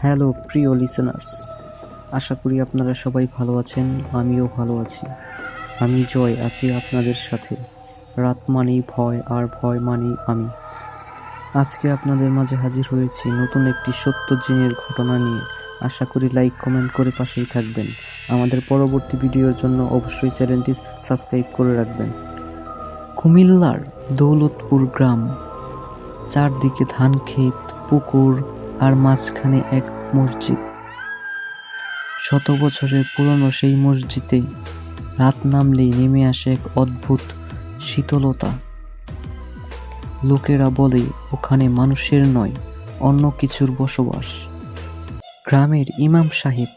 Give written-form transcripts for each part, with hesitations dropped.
Hello প্রিয় listeners, আশা করি আপনারা সবাই ভালো আছেন। আমিও ভালো আছি। আমি জয় আছি আপনাদের সাথে। রাত মানেই ভয়, আর ভয় মানেই আমি। আজকে আপনাদের মাঝে হাজির হয়েছি নতুন একটি সত্য জিনের ঘটনা নিয়ে। আশা করি লাইক কমেন্ট করে পাশেই থাকবেন। আমাদের পরবর্তী ভিডিওর জন্য অবশ্যই চ্যানেলটি সাবস্ক্রাইব করে রাখবেন। কুমিল্লার দৌলতপুর গ্রাম, চারদিকে ধান ক্ষেত, পুকুর আর মাঝখানে এক মসজিদ। শত বছরের পুরনো সেই মসজিদে রাত নামলেই নেমে আসে এক অদ্ভুত শীতলতা। লোকেরা বলে ওখানে মানুষের নয়, অন্য কিছুর বসবাস। গ্রামের ইমাম সাহেব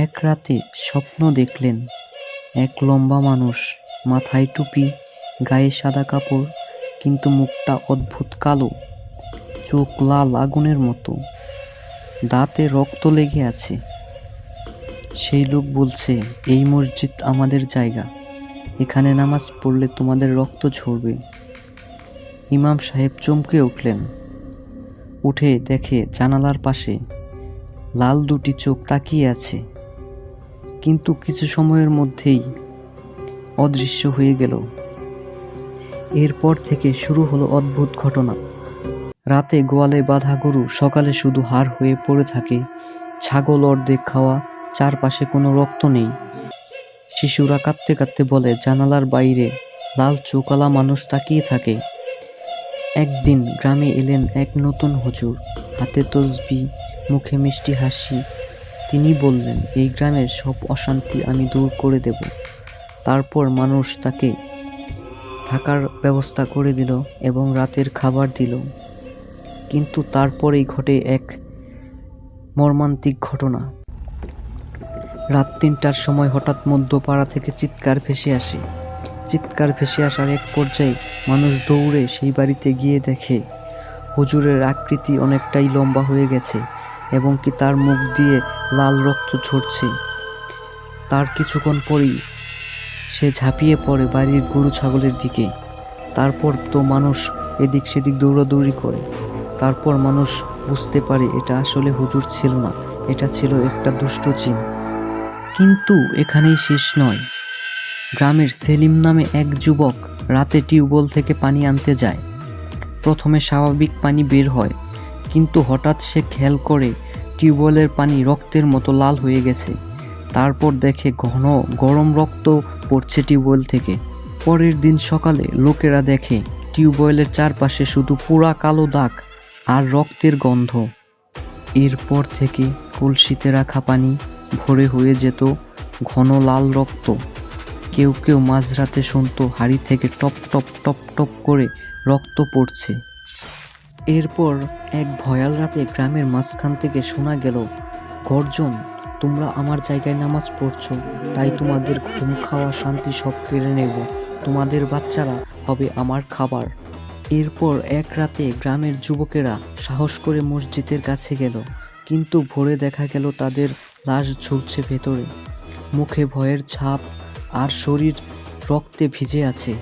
এক রাতে স্বপ্ন দেখলেন, এক লম্বা মানুষ, মাথায় টুপি, গায়ে সাদা কাপড়, কিন্তু মুখটা অদ্ভুত কালো, চোখ লাল আগুনের মতো, দাঁতে রক্ত লেগে আছে। সেই লোক বলছে, এই মসজিদ আমাদের জায়গা, এখানে নামাজ পড়লে তোমাদের রক্ত ঝরবে। ইমাম সাহেব চমকে উঠলেন। উঠে দেখে জানালার পাশে লাল দুটি চোখ তাকিয়ে আছে, কিন্তু কিছু সময়ের মধ্যেই অদৃশ্য হয়ে গেল। এরপর থেকে শুরু হলো অদ্ভুত ঘটনা। রাতে গোয়ালে বাঁধা গরু সকালে শুধু হাড় হয়ে পড়ে থাকে, ছাগল অর্ধেক খাওয়া, চারপাশে কোনো রক্ত নেই। শিশুরা কাঁদতে কাঁদতে বলে, জানালার বাইরে লাল চোখওয়ালা মানুষ তাকিয়ে থাকে। একদিন গ্রামে এলেন এক নতুন হুজুর, হাতে তসবিহ, মুখে মিষ্টি হাসি। তিনি বললেন, এই গ্রামের সব অশান্তি আমি দূর করে দেব। তারপর মানুষ তাকে থাকার ব্যবস্থা করে দিল এবং রাতের খাবার দিল। কিন্তু তারপরেই ঘটে এক মর্মান্তিক ঘটনা। রাত ৩টার সময় হঠাৎ মধ্যপাড়া থেকে চিৎকার ভেসে আসে। চিৎকার ভেসে আসার এক পর্যায়ে মানুষ দৌড়ে সেই বাড়িতে গিয়ে দেখে হুজুরের আকৃতি অনেকটাই লম্বা হয়ে গেছে এবং কি তার মুখ দিয়ে লাল রক্ত ঝরছে। তার কিছুক্ষণ পরেই সে ঝাঁপিয়ে পড়ে বাড়ির গরু ছাগলের দিকে। তারপর তো মানুষ এদিক সেদিক দৌড়াদৌড়ি করে। তারপর মানুষ বুঝতে পারে এটা আসলে হুজুর ছিল না, এটা ছিল একটা দুষ্ট জিন। কিন্তু এখানেই শেষ নয়। গ্রামের সেলিম নামে এক যুবক রাতে টিউবওয়েল থেকে পানি আনতে যায়। প্রথমে স্বাভাবিক পানি বের হয়, কিন্তু হঠাৎ সে খেয়াল করে টিউবওয়েলের পানি রক্তের মতো লাল হয়ে গেছে। তারপর দেখে ঘন গরম রক্ত পড়ছে টিউবওয়েল থেকে। পরের দিন সকালে লোকেরা দেখে টিউবওয়েলের চারপাশে শুধু পোড়া কালো দাগ আর রক্তের গন্ধ। এরপর থেকে কলসিতে রাখা পানি ভরে হয়ে যেত ঘন লাল রক্ত। কেউ কেউ মাঝরাতে শুনতো হাঁড়ি থেকে টপ টপ টপ টপ করে রক্ত পড়ছে। এরপর এক ভয়াল রাতে গ্রামের মাঝখান থেকে শোনা গেল গর্জন, তোমরা আমার জায়গায় নামাজ পড়ছো, তাই তোমাদের ঘুম খাওয়া শান্তি সব কেড়ে নেব, তোমাদের বাচ্চারা হবে আমার খাবার। এরপর এক রাতে গ্রামের যুবকেরা সাহস করে মসজিদের কাছে গেল, কিন্তু ভোরে দেখা গেল তাদের লাশ ঝুলছে ভেতরে, মুখে ভয়ের ছাপ আর শরীর রক্তে ভিজে আছে।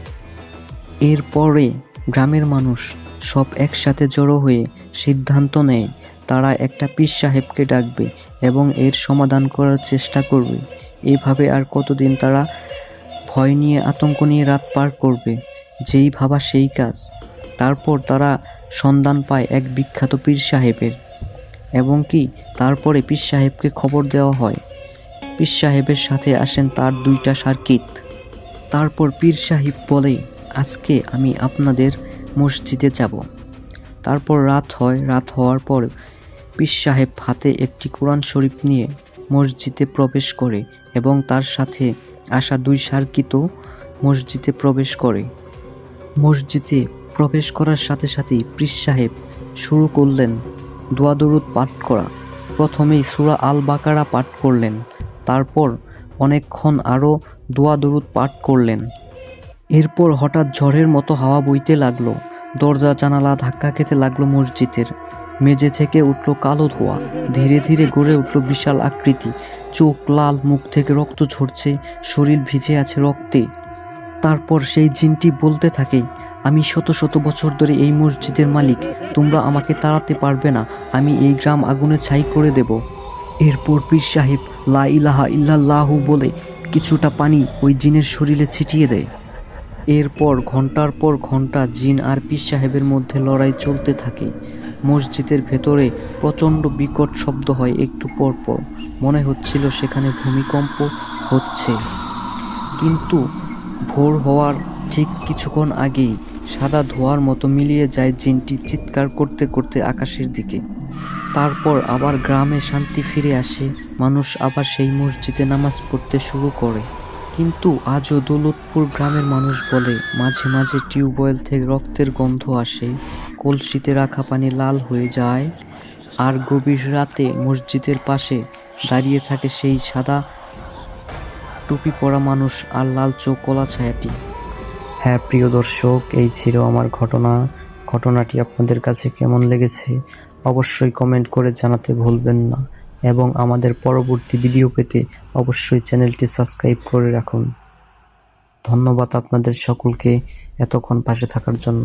এরপরে গ্রামের মানুষ সব একসাথে জড়ো হয়ে সিদ্ধান্ত নেয় তারা একটা পীর সাহেবকে ডাকবে এবং এর সমাধান করার চেষ্টা করবে। এইভাবে আর কতদিন তারা ভয় নিয়ে আতঙ্ক নিয়ে রাত পার করবে, যেই ভাবা সেই কাজ। তারপর তারা সন্ধান পায় এক বিখ্যাত পীর সাহেবের, এবং কি তারপরে পীর সাহেবকে খবর দেওয়া হয়। পীর সাহেবের সাথে আসেন তার 2টা সার্কিট। তারপর পীর সাহেব বলে, আজকে আমি আপনাদের মসজিদে যাব। তারপর রাত হয়। রাত হওয়ার পর পীর সাহেব হাতে একটি কোরআন শরীফ নিয়ে মসজিদে প্রবেশ করে এবং তার সাথে আসা 2 সার্কিটও মসজিদে প্রবেশ করে। মসজিদে প্রবেশ করার সাথে সাথেই পীর সাহেব শুরু করলেন দোয়া দরুদ পাঠ করা। প্রথমেই সূরা আল বাকারা পাঠ করলেন, তারপর অনেকক্ষণ আরও দোয়া দরুদ পাঠ করলেন। এরপর হঠাৎ ঝড়ের মতো হাওয়া বইতে লাগলো, দরজা জানালা ধাক্কা খেতে লাগলো মসজিদের। মেঝে থেকে উঠল কালো ধোঁয়া, ধীরে ধীরে গড়ে উঠল বিশাল আকৃতি, চোখ লাল, মুখ থেকে রক্ত ঝরছে, শরীর ভিজে আছে রক্তে। তারপর সেই জিনটি বলতে থাকে, আমি শত শত বছর ধরে এই মসজিদের মালিক, তোমরা আমাকে তাড়াতে পারবে না, আমি এই গ্রাম আগুনে ছাই করে দেব। এরপর পীর সাহেব লা ইলাহা ইল্লাল্লাহু বলে কিছুটা পানি ওই জিনের শরীরে ছিটিয়ে দেয়। এরপর ঘন্টার পর ঘন্টা জিন আর পীর সাহেবের মধ্যে লড়াই চলতে থাকে। মসজিদের ভেতরে প্রচণ্ড বিকট শব্দ হয় একটু পর পর, মনে হচ্ছিল সেখানে ভূমিকম্প হচ্ছে। কিন্তু ভোর হওয়ার ঠিক কিছুক্ষণ আগেই সাদা ধোঁয়ার মতো মিলিয়ে যায় জিনটি চিৎকার করতে করতে আকাশের দিকে। তারপর আবার গ্রামে শান্তি ফিরে আসে, মানুষ আবার সেই মসজিদে নামাজ পড়তে শুরু করে। কিন্তু আজও দৌলতপুর গ্রামের মানুষ বলে মাঝে মাঝে টিউবওয়েল থেকে রক্তের গন্ধ আসে, কলসিতে রাখা পানি লাল হয়ে যায়, আর গভীর রাতে মসজিদের পাশে দাঁড়িয়ে থাকে সেই সাদা টুপি পরা মানুষ আর লাল চোখ কলা ছায়াটি। হ্যাঁ প্রিয় দর্শক, এই ছিল আমার ঘটনাটি আপনাদের কাছে কেমন লেগেছে অবশ্যই কমেন্ট করে জানাতে ভুলবেন না, এবং আমাদের পরবর্তী ভিডিও পেতে অবশ্যই চ্যানেলটি সাবস্ক্রাইব করে রাখুন। ধন্যবাদ আপনাদের সকলকে এতক্ষণ পাশে থাকার জন্য।